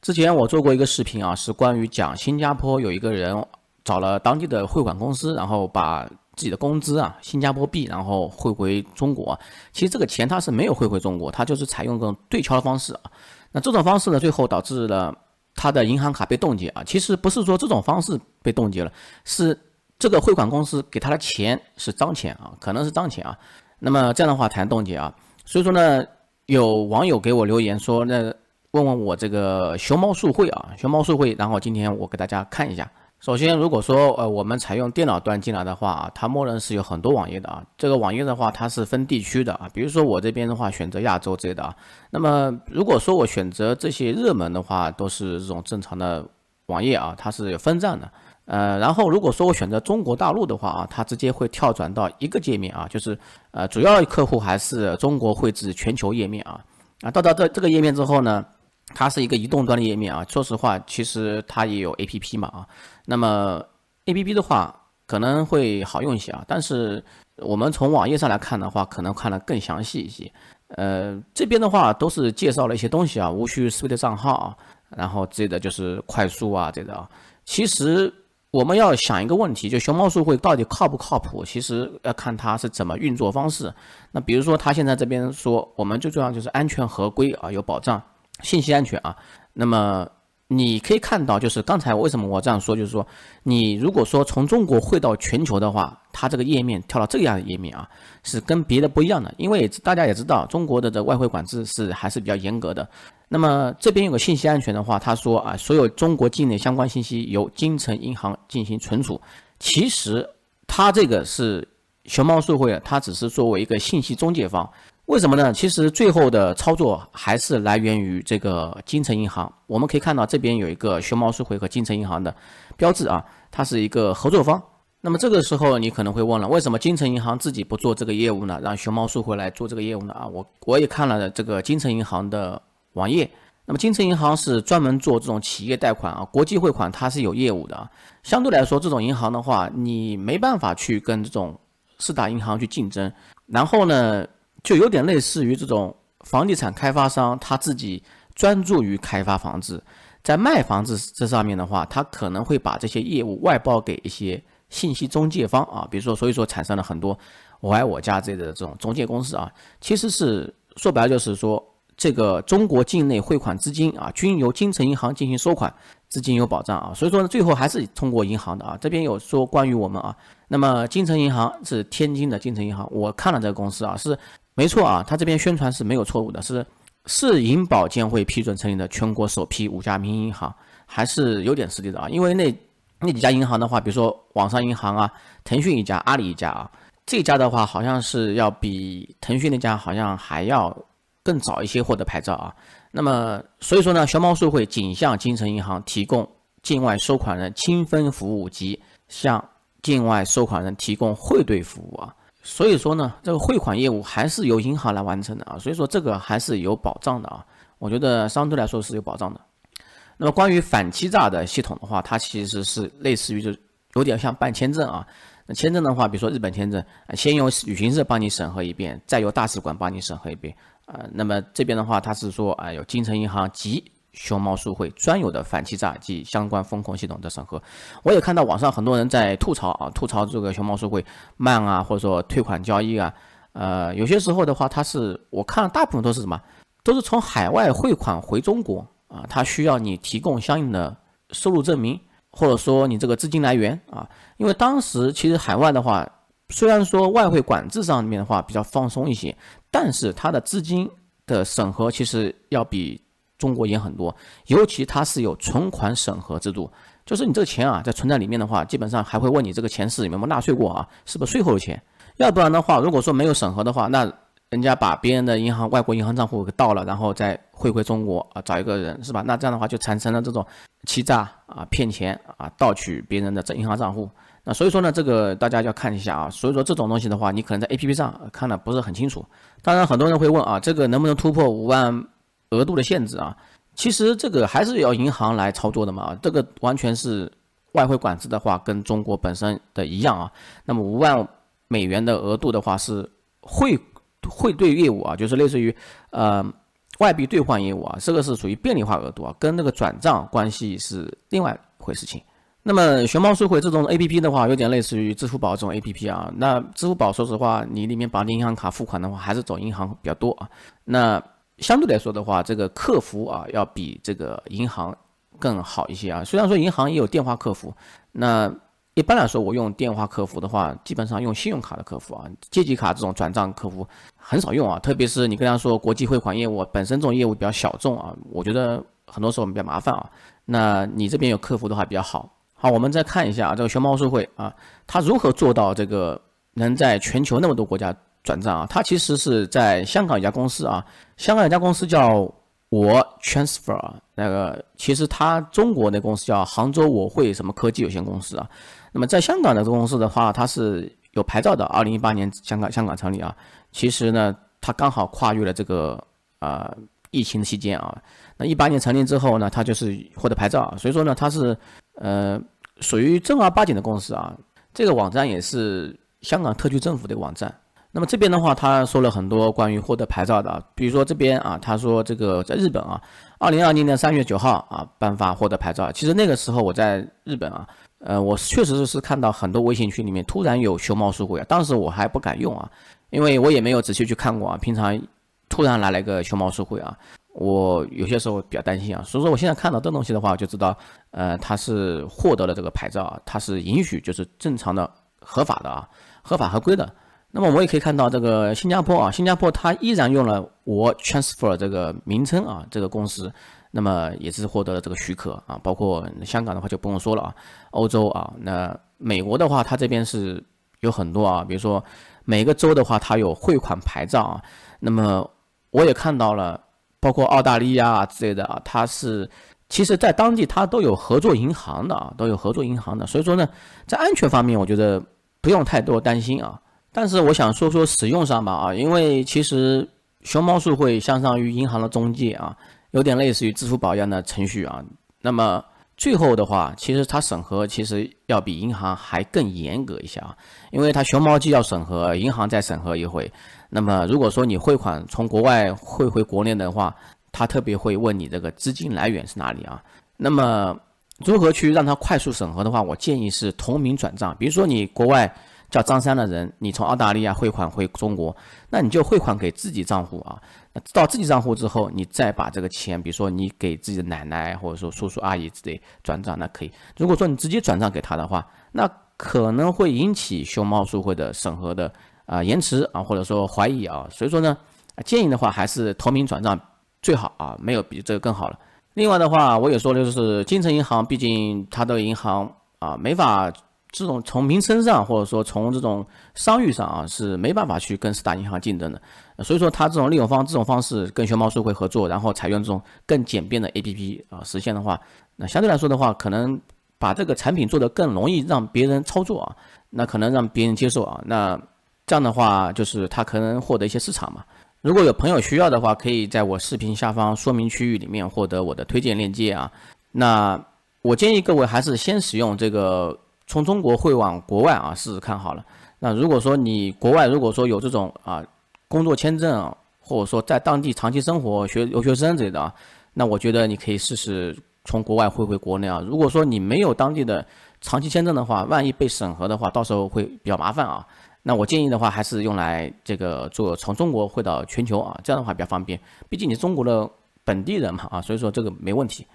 之前我做过一个视频啊，是关于讲新加坡有一个人找了当地的汇款公司，然后把自己的工资啊，新加坡币，然后汇回中国。其实这个钱他是没有汇回中国，他就是采用这种对敲的方式啊。那这种方式呢，最后导致了他的银行卡被冻结啊。其实不是说这种方式被冻结了，是这个汇款公司给他的钱是脏钱啊，可能是脏钱啊。那么这样的话才冻结啊。所以说呢，有网友给我留言说，问问我这个熊猫速汇啊，熊猫速汇，然后今天我给大家看一下。首先，如果说我们采用电脑端进来的话啊，它默认是有很多网页的啊。这个网页的话，它是分地区的啊，比如说我这边的话选择亚洲之类的啊。那么如果说我选择这些热门的话，都是这种正常的网页啊，它是有分站的。然后如果说我选择中国大陆的话啊，它直接会跳转到一个界面啊，就是主要客户还是中国汇至全球页面啊。到这个页面之后呢，它是一个移动端的页面啊，说实话，其实它也有 APP 嘛啊。那么 APP 的话可能会好用一些啊，但是我们从网页上来看的话，可能看得更详细一些。这边的话都是介绍了一些东西啊，无需思维的账号啊，然后这个就是快速啊，这个啊。其实我们要想一个问题，就熊猫速汇到底靠不靠谱？其实要看它是怎么运作方式。那比如说，它现在这边说，我们最重要就是安全合规啊，有保障。信息安全啊，那么你可以看到，就是刚才为什么我这样说，就是说你如果说从中国汇到全球的话，它这个页面跳到这样的页面啊，是跟别的不一样的，因为大家也知道，中国的这外汇管制还是比较严格的。那么这边有个信息安全的话，他说啊，所有中国境内相关信息由金城银行进行存储。其实它这个是熊猫速汇，它只是作为一个信息中介方。为什么呢？其实最后的操作还是来源于这个金城银行。我们可以看到这边有一个熊猫速汇和金城银行的标志啊，它是一个合作方。那么这个时候你可能会问了，为什么金城银行自己不做这个业务呢？让熊猫速汇来做这个业务呢？啊，我也看了这个金城银行的网页。那么金城银行是专门做这种企业贷款啊，国际汇款它是有业务的啊。相对来说，这种银行的话，你没办法去跟这种四大银行去竞争。然后呢，就有点类似于这种房地产开发商，他自己专注于开发房子，在卖房子这上面的话，他可能会把这些业务外包给一些信息中介方啊，比如说，所以说产生了很多我爱我家这类的这种中介公司啊，其实是说白了就是说，这个中国境内汇款资金啊，均由金城银行进行收款，资金有保障啊，所以说呢，最后还是通过银行的啊。这边有说关于我们啊，那么金城银行是天津的金城银行，我看了这个公司啊，是没错啊，他这边宣传是没有错误的，是银保监会批准成立的全国首批5家民营银行，还是有点实力的啊。因为那几家银行的话，比如说网上银行啊，腾讯一家，阿里一家啊，这家的话好像是要比腾讯那家好像还要更早一些获得牌照啊。那么所以说呢，熊猫速汇仅向金城银行提供境外收款人清分服务及向境外收款人提供汇兑服务啊。所以说呢，这个汇款业务还是由银行来完成的啊，所以说这个还是有保障的啊，我觉得相对来说是有保障的。那么关于反欺诈的系统的话，它其实是类似于就有点像办签证啊。那签证的话，比如说日本签证，先由旅行社帮你审核一遍，再由大使馆帮你审核一遍。那么这边的话，它是说有金城银行及熊猫速汇专有的反欺诈及相关风控系统的审核。我也看到网上很多人在吐槽这个熊猫速汇慢啊，或者说退款交易啊。有些时候的话，我看大部分都是什么，都是从海外汇款回中国啊，它需要你提供相应的收入证明，或者说你这个资金来源啊。因为当时其实海外的话，虽然说外汇管制上面的话比较放松一些，但是它的资金的审核其实要比中国严很多，尤其它是有存款审核制度，就是你这个钱啊在存在里面的话，基本上还会问你这个钱是有没有纳税过啊，是不是税后的钱。要不然的话，如果说没有审核的话，那人家把别人的外国银行账户给盗了，然后再汇回中国啊，找一个人是吧？那这样的话就产生了这种欺诈啊、骗钱啊、盗取别人的银行账户。那所以说呢，这个大家要看一下啊。所以说这种东西的话，你可能在 APP 上看的不是很清楚。当然，很多人会问啊，这个能不能突破5万额度的限制啊？其实这个还是要银行来操作的嘛，这个完全是外汇管制的话，跟中国本身的一样啊。那么5万美元的额度的话是汇兑业务啊，就是类似于外币兑换业务啊，这个是属于便利化额度啊，跟那个转账关系是另外一回事情。那么熊猫数汇这种 APP 的话，有点类似于支付宝这种 APP 啊。那支付宝说实话，你里面绑定银行卡付款的话，还是走银行比较多啊。那相对来说的话，这个客服啊，要比这个银行更好一些啊。虽然说银行也有电话客服，那一般来说，我用电话客服的话，基本上用信用卡的客服啊，借记卡这种转账客服很少用啊。特别是你跟他说国际汇款业务，本身这种业务比较小众啊，我觉得很多时候比较麻烦啊。那你这边有客服的话比较好。好，我们再看一下这个熊猫数汇啊，它如何做到这个能在全球那么多国家转账啊？它其实是在香港一家公司啊，香港一家公司叫我 Transfer 啊，那个其实它中国的公司叫杭州我汇什么科技有限公司啊。那么在香港的这个公司的话，它是有牌照的，2018年香港成立啊。其实呢，它刚好跨越了这个疫情期间啊。那18年成立之后呢，它就是获得牌照啊，所以说呢，它是属于正儿八经的公司啊。这个网站也是香港特区政府的网站。那么这边的话，他说了很多关于获得牌照的啊，比如说这边啊，他说这个在日本啊，2020年3月9号啊颁发获得牌照。其实那个时候我在日本啊，我确实是看到很多微信群里面突然有熊猫数汇啊，当时我还不敢用啊，因为我也没有仔细去看过啊，平常突然来了一个熊猫数汇啊，我有些时候比较担心啊，所以说我现在看到这东西的话，我就知道，它是获得了这个牌照啊，它是允许就是正常的、合法的啊，合法合规的。那么我也可以看到这个新加坡啊，新加坡它依然用了我 Transfer 这个名称啊，这个公司，那么也是获得了这个许可啊。包括香港的话就不用说了啊，欧洲啊，那美国的话，它这边是有很多啊，比如说每个州的话，它有汇款牌照啊。那么我也看到了，包括澳大利亚啊之类的啊，它是其实在当地它都有合作银行的啊，都有合作银行的。所以说呢，在安全方面，我觉得不用太多担心啊。但是我想说说使用上吧啊，因为其实熊猫数汇相当于银行的中介啊，有点类似于支付宝一样的程序啊。那么最后的话，其实它审核其实要比银行还更严格一些啊，因为它熊猫既要审核，银行再审核一回。那么如果说你汇款从国外汇回国内的话，它特别会问你这个资金来源是哪里啊。那么如何去让它快速审核的话，我建议是同名转账，比如说你国外叫张三的人，你从澳大利亚汇款回中国，那你就汇款给自己账户啊。那到自己账户之后，你再把这个钱，比如说你给自己的奶奶或者说叔叔阿姨之类转账，那可以。如果说你直接转账给他的话，那可能会引起熊猫数汇的审核的延迟啊，或者说怀疑啊。所以说呢，建议的话还是同名转账最好啊，没有比这个更好了。另外的话，我也说的就是金城银行，毕竟它的银行啊，没法这种从名称上或者说从这种商誉上啊，是没办法去跟四大银行竞争的。所以说，它这种这种方式跟熊猫数汇合作，然后采用这种更简便的 APP 啊实现的话，那相对来说的话，可能把这个产品做得更容易让别人操作啊，那可能让别人接受啊，那这样的话就是它可能获得一些市场嘛。如果有朋友需要的话，可以在我视频下方说明区域里面获得我的推荐链接啊。那我建议各位还是先使用这个从中国汇往国外啊，试试看好了。那如果说你国外如果说有这种工作签证，或者说在当地长期生活留学生之类的啊，那我觉得你可以试试从国外汇回国内啊。如果说你没有当地的长期签证的话，万一被审核的话，到时候会比较麻烦啊。那我建议的话，还是用来这个做从中国汇到全球啊，这样的话比较方便。毕竟你是中国的本地人嘛啊，所以说这个没问题。